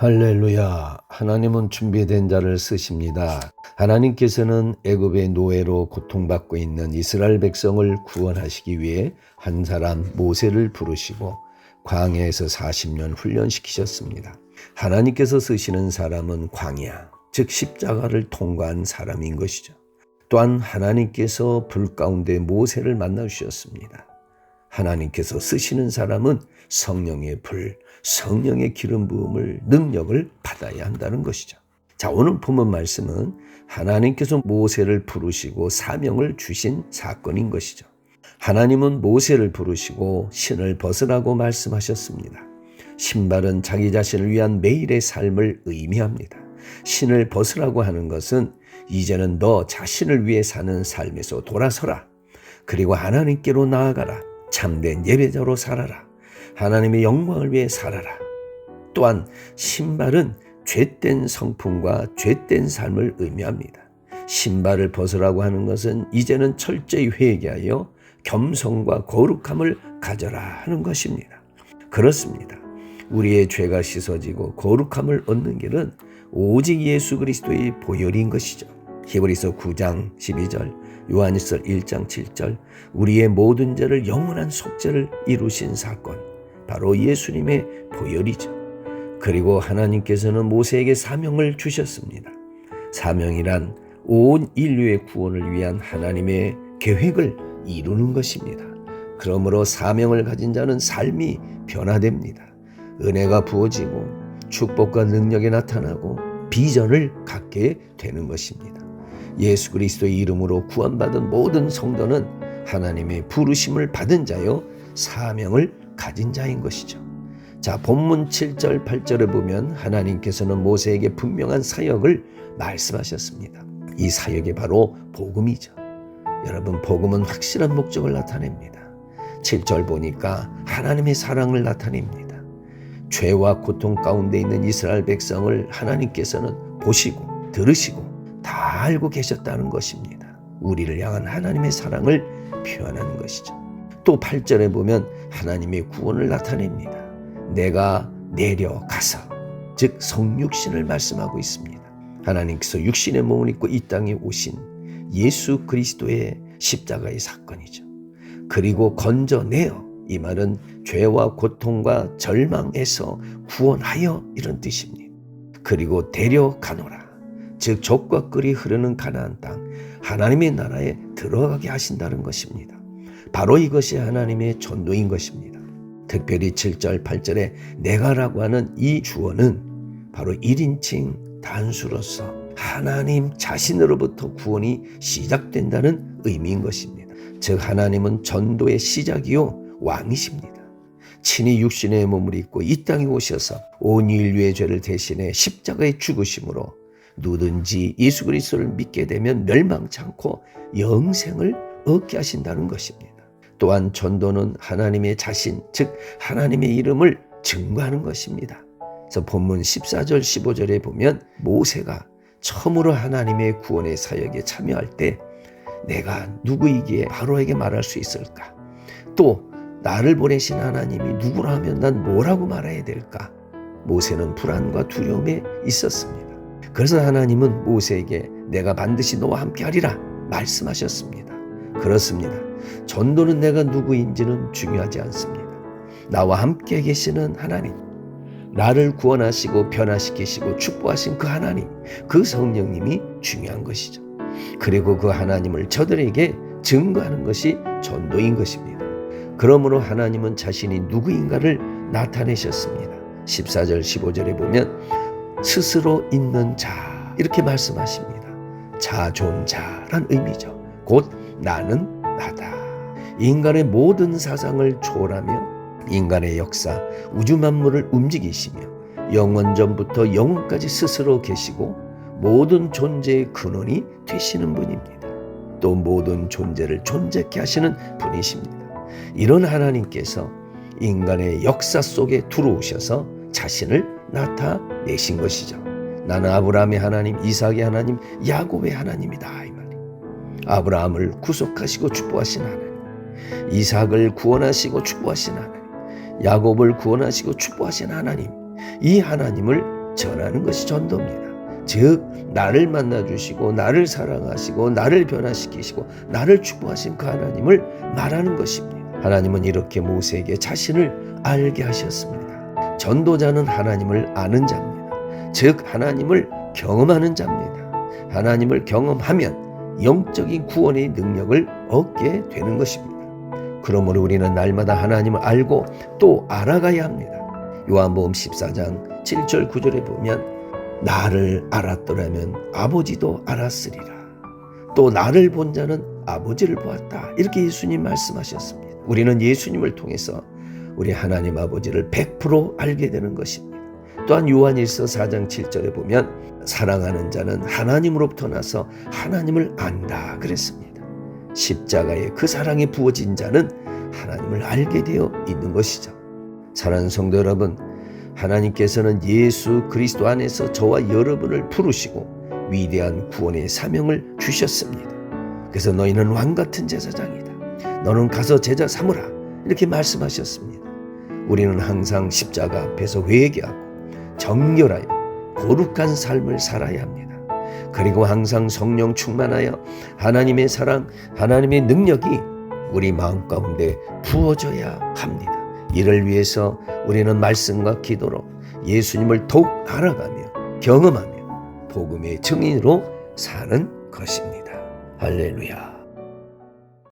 할렐루야. 하나님은 준비된 자를 쓰십니다. 하나님께서는 애굽의 노예로 고통받고 있는 이스라엘 백성을 구원하시기 위해 한 사람 모세를 부르시고 광야에서 40년 훈련시키셨습니다. 하나님께서 쓰시는 사람은 광야, 즉 십자가를 통과한 사람인 것이죠. 또한 하나님께서 불 가운데 모세를 만나 주셨습니다. 하나님께서 쓰시는 사람은 성령의 불, 성령의 기름 부음을, 능력을 받아야 한다는 것이죠. 자, 오늘 본문 말씀은 하나님께서 모세를 부르시고 사명을 주신 사건인 것이죠. 하나님은 모세를 부르시고 신을 벗으라고 말씀하셨습니다. 신발은 자기 자신을 위한 매일의 삶을 의미합니다. 신을 벗으라고 하는 것은 이제는 너 자신을 위해 사는 삶에서 돌아서라. 그리고 하나님께로 나아가라. 참된 예배자로 살아라. 하나님의 영광을 위해 살아라. 또한 신발은 죄된 성품과 죄된 삶을 의미합니다. 신발을 벗으라고 하는 것은 이제는 철저히 회개하여 겸손과 거룩함을 가져라 하는 것입니다. 그렇습니다. 우리의 죄가 씻어지고 거룩함을 얻는 길은 오직 예수 그리스도의 보혈인 것이죠. 히브리서 9장 12절, 요한일서 1장 7절, 우리의 모든 죄를 영원한 속죄를 이루신 사건, 바로 예수님의 보혈이죠. 그리고 하나님께서는 모세에게 사명을 주셨습니다. 사명이란 온 인류의 구원을 위한 하나님의 계획을 이루는 것입니다. 그러므로 사명을 가진 자는 삶이 변화됩니다. 은혜가 부어지고 축복과 능력이 나타나고 비전을 갖게 되는 것입니다. 예수 그리스도의 이름으로 구원받은 모든 성도는 하나님의 부르심을 받은 자요 사명을 가진 자인 것이죠. 자, 본문 7절 8절에 보면 하나님께서는 모세에게 분명한 사역을 말씀하셨습니다. 이 사역이 바로 복음이죠. 여러분, 복음은 확실한 목적을 나타냅니다. 7절 보니까 하나님의 사랑을 나타냅니다. 죄와 고통 가운데 있는 이스라엘 백성을 하나님께서는 보시고 들으시고 다 알고 계셨다는 것입니다. 우리를 향한 하나님의 사랑을 표현하는 것이죠. 또 8절에 보면 하나님의 구원을 나타냅니다. 내가 내려가서, 즉 성육신을 말씀하고 있습니다. 하나님께서 육신의 몸을 입고 이 땅에 오신 예수 그리스도의 십자가의 사건이죠. 그리고 건져내어, 이 말은 죄와 고통과 절망에서 구원하여, 이런 뜻입니다. 그리고 데려가노라, 즉 젖과 꿀이 흐르는 가나안 땅, 하나님의 나라에 들어가게 하신다는 것입니다. 바로 이것이 하나님의 전도인 것입니다. 특별히 7절 8절에 내가라고 하는 이 주어는 바로 1인칭 단수로서 하나님 자신으로부터 구원이 시작된다는 의미인 것입니다. 즉 하나님은 전도의 시작이요 왕이십니다. 친히 육신의 몸을 입고 이 땅에 오셔서 온 인류의 죄를 대신해 십자가에 죽으심으로 누든지 예수 그리스도를 믿게 되면 멸망치 않고 영생을 얻게 하신다는 것입니다. 또한 전도는 하나님의 자신, 즉 하나님의 이름을 증거하는 것입니다. 그래서 본문 14절 15절에 보면 모세가 처음으로 하나님의 구원의 사역에 참여할 때 내가 누구이기에 바로에게 말할 수 있을까? 또 나를 보내신 하나님이 누구라 하면 난 뭐라고 말해야 될까? 모세는 불안과 두려움에 있었습니다. 그래서 하나님은 모세에게 내가 반드시 너와 함께 하리라 말씀하셨습니다. 그렇습니다. 전도는 내가 누구인지는 중요하지 않습니다. 나와 함께 계시는 하나님, 나를 구원하시고 변화시키시고 축복하신 그 하나님, 그 성령님이 중요한 것이죠. 그리고 그 하나님을 저들에게 증거하는 것이 전도인 것입니다. 그러므로 하나님은 자신이 누구인가를 나타내셨습니다. 14절 15절에 보면 스스로 있는 자, 이렇게 말씀하십니다. 자존자란 의미죠. 곧 나는 나다. 인간의 모든 사상을 초월하며 인간의 역사, 우주 만물을 움직이시며 영원전부터 영원까지 스스로 계시고 모든 존재의 근원이 되시는 분입니다. 또 모든 존재를 존재케 하시는 분이십니다. 이런 하나님께서 인간의 역사 속에 들어오셔서 자신을 나타내신 것이죠. 나는 아브라함의 하나님, 이삭의 하나님, 야곱의 하나님이다, 이 말이에요. 아브라함을 구속하시고 축복하신 하나님, 이삭을 구원하시고 축복하신 하나님, 야곱을 구원하시고 축복하신 하나님, 이 하나님을 전하는 것이 전도입니다. 즉 나를 만나주시고 나를 사랑하시고 나를 변화시키시고 나를 축복하신 그 하나님을 말하는 것입니다. 하나님은 이렇게 모세에게 자신을 알게 하셨습니다. 전도자는 하나님을 아는 자입니다. 즉 하나님을 경험하는 자입니다. 하나님을 경험하면 영적인 구원의 능력을 얻게 되는 것입니다. 그러므로 우리는 날마다 하나님을 알고 또 알아가야 합니다. 요한복음 14장 7절 9절에 보면 나를 알았더라면 아버지도 알았으리라. 또 나를 본 자는 아버지를 보았다. 이렇게 예수님 말씀하셨습니다. 우리는 예수님을 통해서 우리 하나님 아버지를 100% 알게 되는 것입니다. 또한 요한일서 4장 7절에 보면 사랑하는 자는 하나님으로부터 나서 하나님을 안다 그랬습니다. 십자가에 그 사랑이 부어진 자는 하나님을 알게 되어 있는 것이죠. 사랑하는 성도 여러분, 하나님께서는 예수 그리스도 안에서 저와 여러분을 부르시고 위대한 구원의 사명을 주셨습니다. 그래서 너희는 왕같은 제사장이다. 너는 가서 제자 삼으라. 이렇게 말씀하셨습니다. 우리는 항상 십자가 앞에서 회개하고 정결하여 거룩한 삶을 살아야 합니다. 그리고 항상 성령 충만하여 하나님의 사랑, 하나님의 능력이 우리 마음 가운데 부어져야 합니다. 이를 위해서 우리는 말씀과 기도로 예수님을 더욱 알아가며 경험하며 복음의 증인으로 사는 것입니다. 할렐루야.